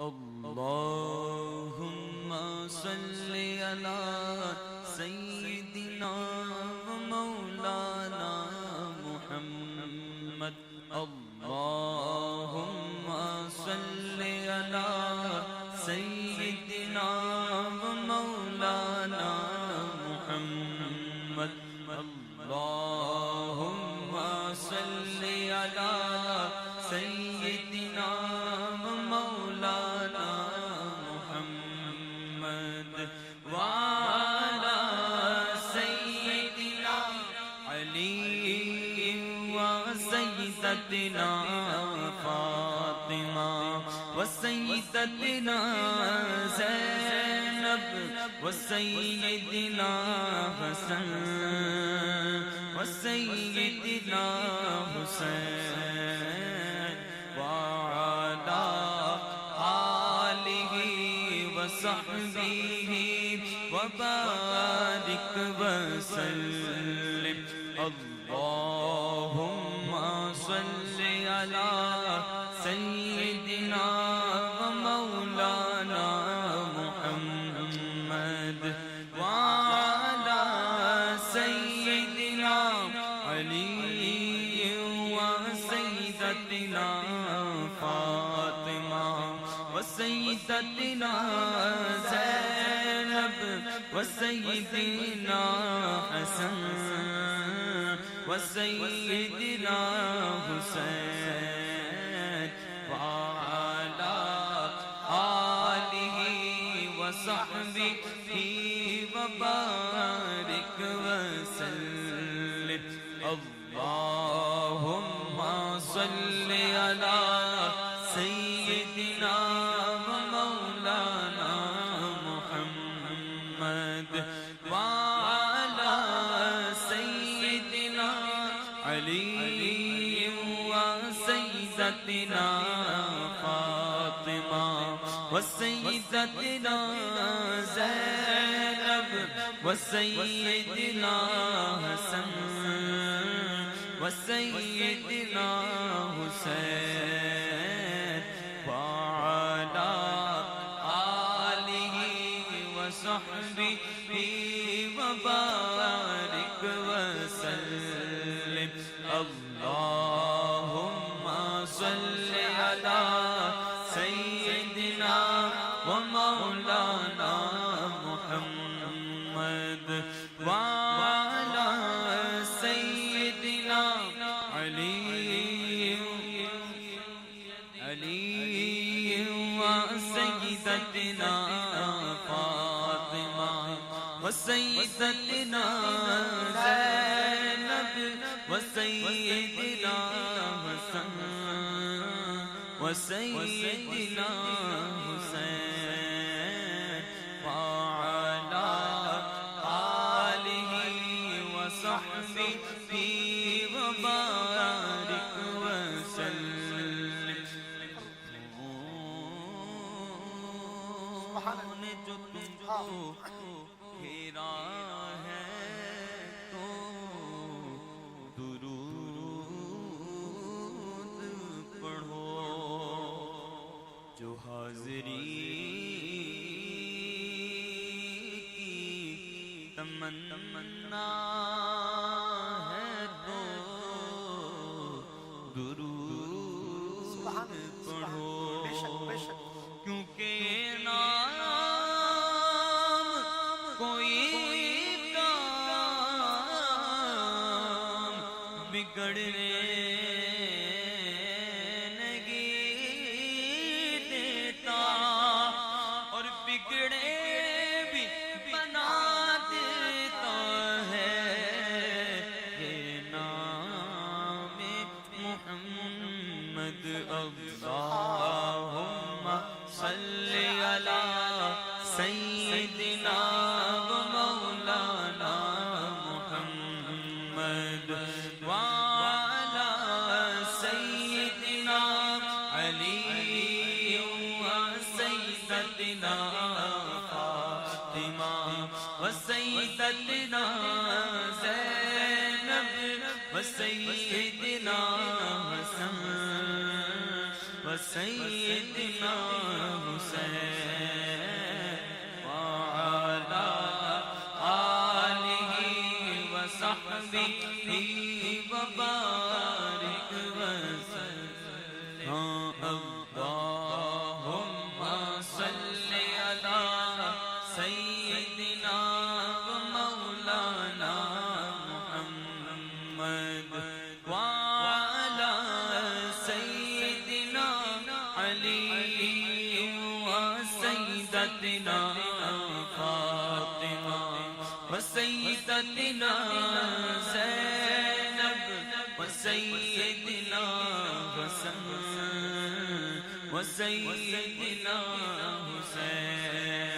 اللهم صل على سيدنا ومولانا محمد اللهم صل على سيدنا ومولانا محمد اللهم صل على سيدنا ومولانا محمد وعلى سيدنا علي وسيدتنا فاطمة وسيدتنا زينب وسيدنا حسن وسيدنا حسين وعلى آله وصحبه وبارك وسلم اللهم صل على سيدنا ومولانا محمد وعلى سيدنا علي وسيدتنا فاطمة وسيدتنا زينب وسيدنا حسن وسيدنا حسين وعلى آله وصحبه وبارك وسلم اللهم صل على سيدنا ومولانا محمد وعلى سيدنا علي وسيدتنا فاطمة وسيدتنا زينب وسيدنا حسن وسيدنا حسين وعلى آله وصحبه وبارك وسلم اللهم صل على سيدنا ومولانا محمد وعلى سيدنا علي وسيدتنا فاطمة وسيدتنا زينب وسيدنا حسن وسيدنا حسين وعلى آله وصحبه وبارك وسلم نے جو تم کو گھیرا ہے تو درود پڑھو جو حاضری کی تمنا ہے تو درود پڑھو کیونکہ نام کوئی کام بگڑنے نہیں دیتا اور بگڑے بھی بنا دیتا ہے یہ نام محمد اللہم صلی علی سیدنا ومولانا محمد وعلی سیدنا علی وسیدتنا فاطمہ وسیدتنا زینب وسیدنا حسن وسيدنا علی وسیدتنا فاطمہ وسیدتنا زینب وسیدنا حسن وسیدنا حسین